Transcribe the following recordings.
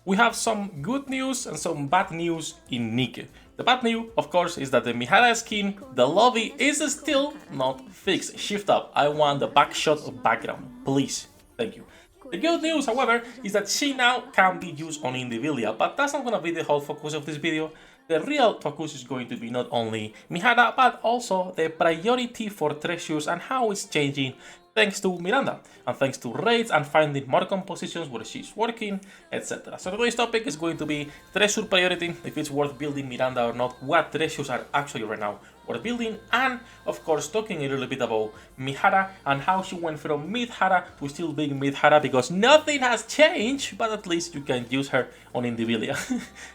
We have some good news and some bad news in NIKKE. The bad news, of course, is that the Mihara skin, the lobby, is still not fixed. Shift up, I want the back shot of background, please. Thank you. The good news, however, is that she now can be used on Indivilia, but that's not gonna be the whole focus of this video. The real focus is going to be not only Mihara, but also the priority for treasures and how it's changing thanks to Miranda, and thanks to raids and finding more compositions where she's working, etc. So today's topic is going to be treasure priority, if it's worth building Miranda or not, what treasures are actually right now worth building, and of course talking a little bit about Mihara and how she went from Mihara to still being Mihara because nothing has changed, but at least you can use her on Indivilia.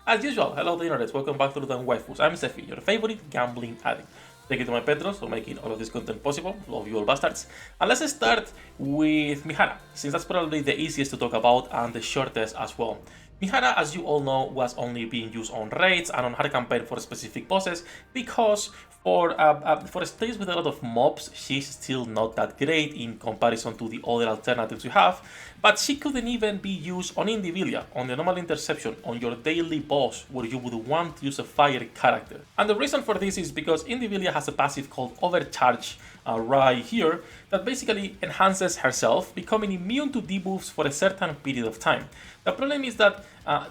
As usual, hello the internet, welcome back to the Waifus. I'm Sefhi, your favorite gambling addict. Thank you to my patrons for making all of this content possible, love you all bastards. And let's start with Mihara, since that's probably the easiest to talk about and the shortest as well. Mihara, as you all know, was only being used on raids and on hard campaign for specific bosses because for stages with a lot of mobs, she's still not that great in comparison to the other alternatives you have, but she couldn't even be used on Indivilia, on the normal interception, on your daily boss where you would want to use a fire character. And the reason for this is because Indivilia has a passive called Overcharge right here that basically enhances herself, becoming immune to debuffs for a certain period of time. The problem is that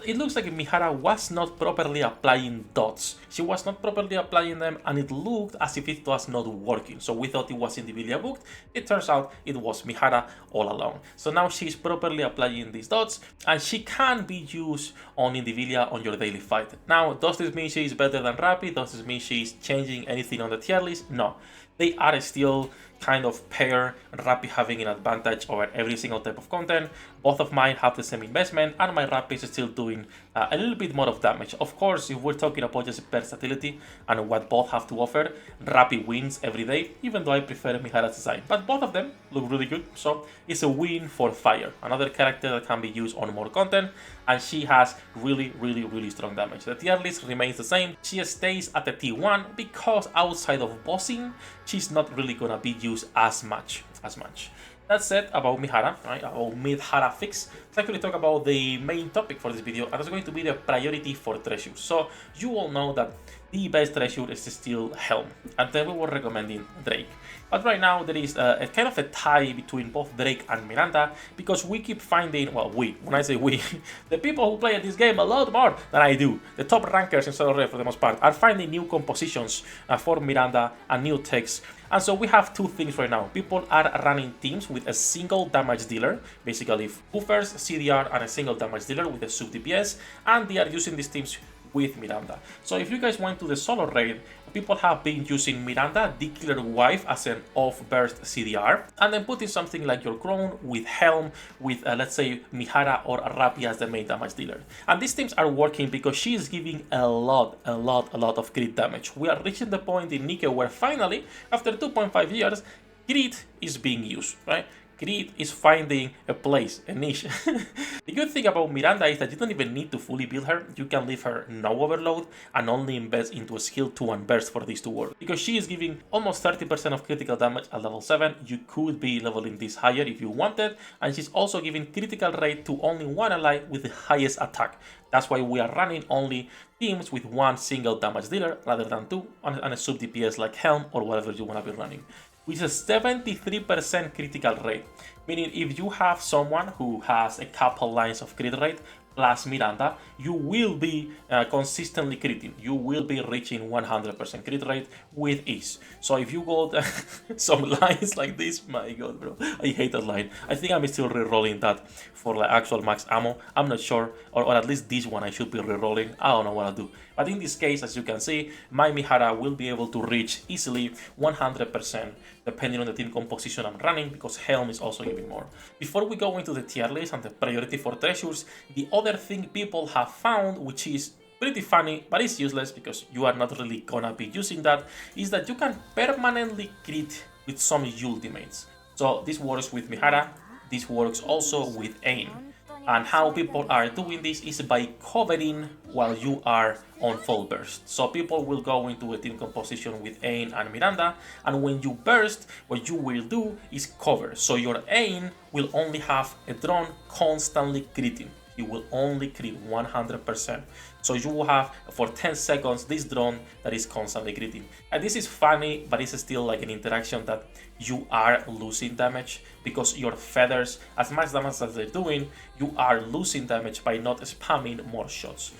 it looks like Mihara was not properly applying dots. She was not properly applying them and it looked as if it was not working. So we thought it was Indivilia booked. It turns out it was Mihara all along. So now she's properly applying these dots and she can be used on Indivilia on your daily fight. Now, does this mean she's better than Rappi? Does this mean she's changing anything on the tier list? No. They are still kind of pair, Rappi having an advantage over every single type of content. Both of mine have the same investment and my Rappi is still doing a little bit more of damage. Of course, if we're talking about just versatility and what both have to offer, Rappi wins every day, even though I prefer Mihara's design. But both of them look really good, so it's a win for Fire, another character that can be used on more content, and she has really strong damage. The tier list remains the same. She stays at the T1 because outside of bossing, she's not really gonna be used as much. That said, about Mihara, right, about Mihara fix, let's actually talk about the main topic for this video, and that's going to be the priority for treasures. So you all know that the best treasure is still Helm, and then we were recommending Drake. But right now there is a kind of a tie between both Drake and Miranda because we keep finding, well, when I say we, the people who play at this game a lot more than I do, the top rankers in Solo Red for the most part, are finding new compositions for Miranda and new texts. And so we have two things right now. People are running teams with a single damage dealer, basically buffers, CDR, and a single damage dealer with a sub DPS, and they are using these teams with Miranda. So if you guys went to the solo raid, people have been using Miranda, Declare Wife as an off-burst CDR, and then putting something like your Crown with Helm, with let's say Mihara or Rappi as the main damage dealer. And these teams are working because she is giving a lot of crit damage. We are reaching the point in NIKKE where finally, after 2.5 years, crit is being used, right? Crit is finding a place, a niche. The good thing about Miranda is that you don't even need to fully build her. You can leave her no overload and only invest into a skill 2 and burst for this to work. Because she is giving almost 30% of critical damage at level 7. You could be leveling this higher if you wanted. And she's also giving critical rate to only one ally with the highest attack. That's why we are running only teams with one single damage dealer rather than two, and a sub DPS like Helm or whatever you want to be running. With a 73% critical rate, meaning if you have someone who has a couple lines of crit rate plus Miranda, you will be consistently critting. You will be reaching 100% crit rate with ease. So if you got some lines like this, my god bro, I hate that line. I think I'm still re-rolling that for like actual max ammo. I'm not sure, or at least this one I should be re-rolling. I don't know what I'll do. But in this case, as you can see, my Mihara will be able to reach easily 100% depending on the team composition I'm running, because Helm is also giving more. Before we go into the tier list and the priority for treasures, the other thing people have found, which is pretty funny, but it's useless because you are not really gonna be using that, is that you can permanently crit with some ultimates. So this works with Mihara, this works also with Ain. And how people are doing this is by covering while you are on full burst. So people will go into a team composition with Ain and Miranda, and when you burst, what you will do is cover. So your Ain will only have a drone constantly critting. it will only crit 100%. So you will have for 10 seconds this drone that is constantly critting. And this is funny, but it's still like an interaction that you are losing damage because your feathers, as much damage as they're doing, you are losing damage by not spamming more shots.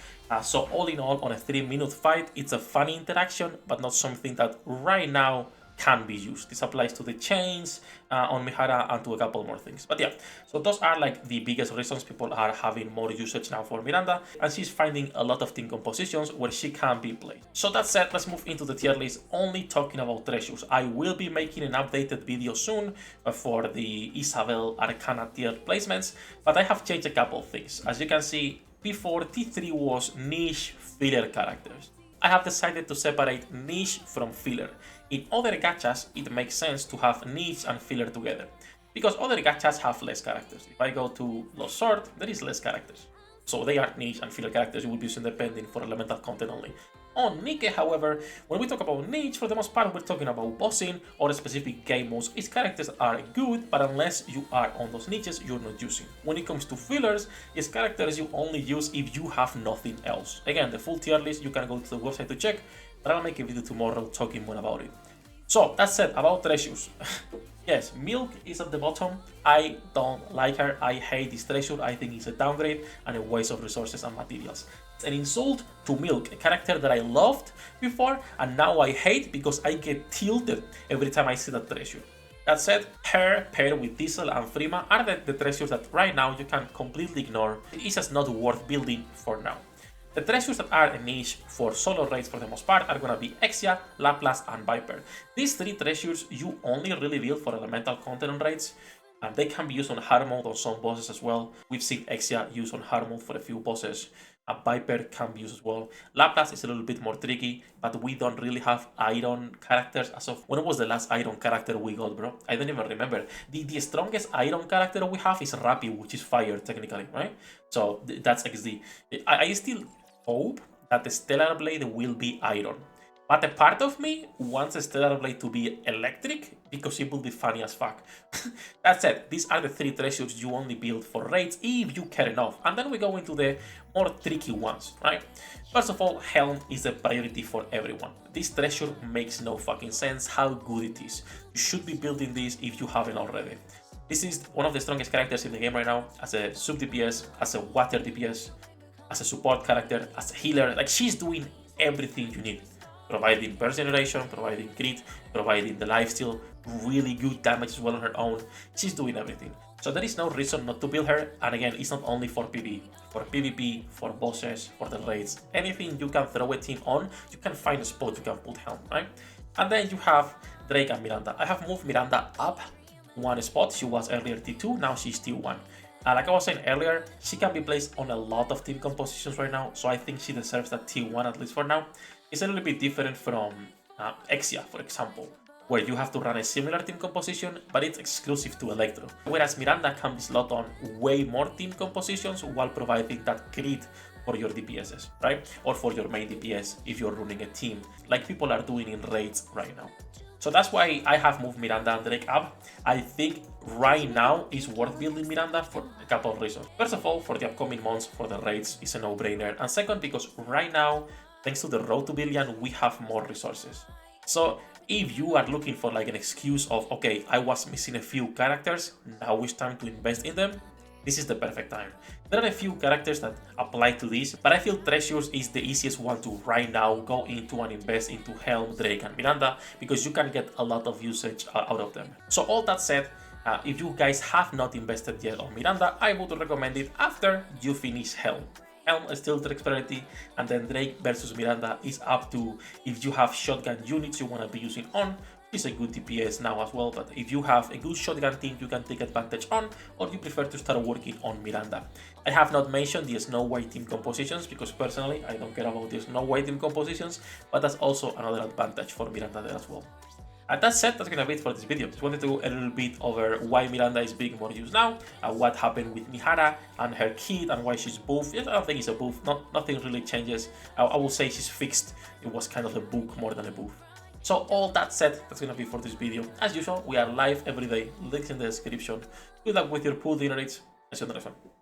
So all in all, on a 3-minute fight, it's a funny interaction, but not something that right now can be used. This applies to the chains on Mihara and to a couple more things. But yeah, so those are like the biggest reasons people are having more usage now for Miranda, and she's finding a lot of team compositions where she can be played. So that said, let's move into the tier list, only talking about treasures. I will be making an updated video soon for the Isabel Arcana tier placements, but I have changed a couple things. As you can see, before T3 was niche filler characters. I have decided to separate niche from filler. In other gachas, it makes sense to have niche and filler together, because other gachas have less characters. If I go to Lost Sword, there is less characters. So they are niche and filler characters you will be using depending for elemental content only. On NIKKE, however, when we talk about niche, for the most part, we're talking about bossing or specific game modes. Its characters are good, but unless you are on those niches, you're not using. When it comes to fillers, its characters you only use if you have nothing else. Again, the full tier list, you can go to the website to check, but I'll make a video tomorrow talking more about it. So, that said, about treasures. Yes, Milk is at the bottom. I don't like her. I hate this treasure. I think it's a downgrade and a waste of resources and materials. It's an insult to Milk, a character that I loved before and now I hate because I get tilted every time I see that treasure. That said, her paired with Diesel and Frima are the treasures that right now you can completely ignore. It's just not worth building for now. The treasures that are a niche for solo raids for the most part are gonna be Exia, Laplace, and Viper. These three treasures you only really build for elemental content on raids, and they can be used on hard mode on some bosses as well. We've seen Exia used on hard mode for a few bosses. A Viper can be used as well. Laplace is a little bit more tricky, but we don't really have iron characters as of... When was the last iron character we got, bro? I don't even remember. The strongest iron character we have is Rappi, which is fire, technically, right? So that's XD. I still hope that the Stellar Blade will be iron. But a part of me wants a Stellar Blade to be electric because it will be funny as fuck. That said, these are the three treasures you only build for raids if you care enough. And then we go into the more tricky ones, right? First of all, Helm is a priority for everyone. This treasure makes no fucking sense how good it is. You should be building this if you haven't already. This is one of the strongest characters in the game right now, as a sub DPS, as a water DPS, as a support character, as a healer. Like, she's doing everything you need. Providing burst generation, providing crit, providing the lifesteal, really good damage as well on her own. She's doing everything. So there is no reason not to build her. And again, it's not only for PvE, for PvP, for bosses, for the raids. Anything you can throw a team on, you can find a spot you can put Helm, right? And then you have Drake and Miranda. I have moved Miranda up one spot. She was earlier T2, now she's T1. Like I was saying earlier, she can be placed on a lot of team compositions right now, so I think she deserves that T1 at least for now. It's a little bit different from Exia, for example, where you have to run a similar team composition, but it's exclusive to Electro. Whereas Miranda can be slot on way more team compositions while providing that crit for your DPSs, right? Or for your main DPS if you're running a team, like people are doing in raids right now. So that's why I have moved Miranda and Drake up. I think right now it's worth building Miranda for a couple of reasons. First of all, for the upcoming months, for the raids, it's a no-brainer. And second, because right now, thanks to the road to billion, we have more resources. So if you are looking for like an excuse of, okay, I was missing a few characters, now it's time to invest in them, this is the perfect time. There are a few characters that apply to this, but I feel Treasures is the easiest one to right now go into and invest into Helm, Drake, and Miranda, because you can get a lot of usage out of them. So all that said, if you guys have not invested yet on Miranda, I would recommend it after you finish Helm. Helm is still Drake's priority, and then Drake versus Miranda is up to if you have shotgun units you want to be using on. It's a good DPS now as well, but if you have a good shotgun team you can take advantage on, or you prefer to start working on Miranda. I have not mentioned the Snow White team compositions because personally I don't care about the Snow White team compositions, but that's also another advantage for Miranda there as well. And that said, that's gonna be it for this video. Just wanted to go a little bit over why Miranda is being more used now, what happened with Mihara and her kid and why she's buff. I don't think it's a buff, nothing really changes. I will say she's fixed. It was kind of a book more than a buff. So all that said, that's gonna be for this video. As usual, we are live every day, links in the description. Good luck with your pool dinner rates. See you on the next one.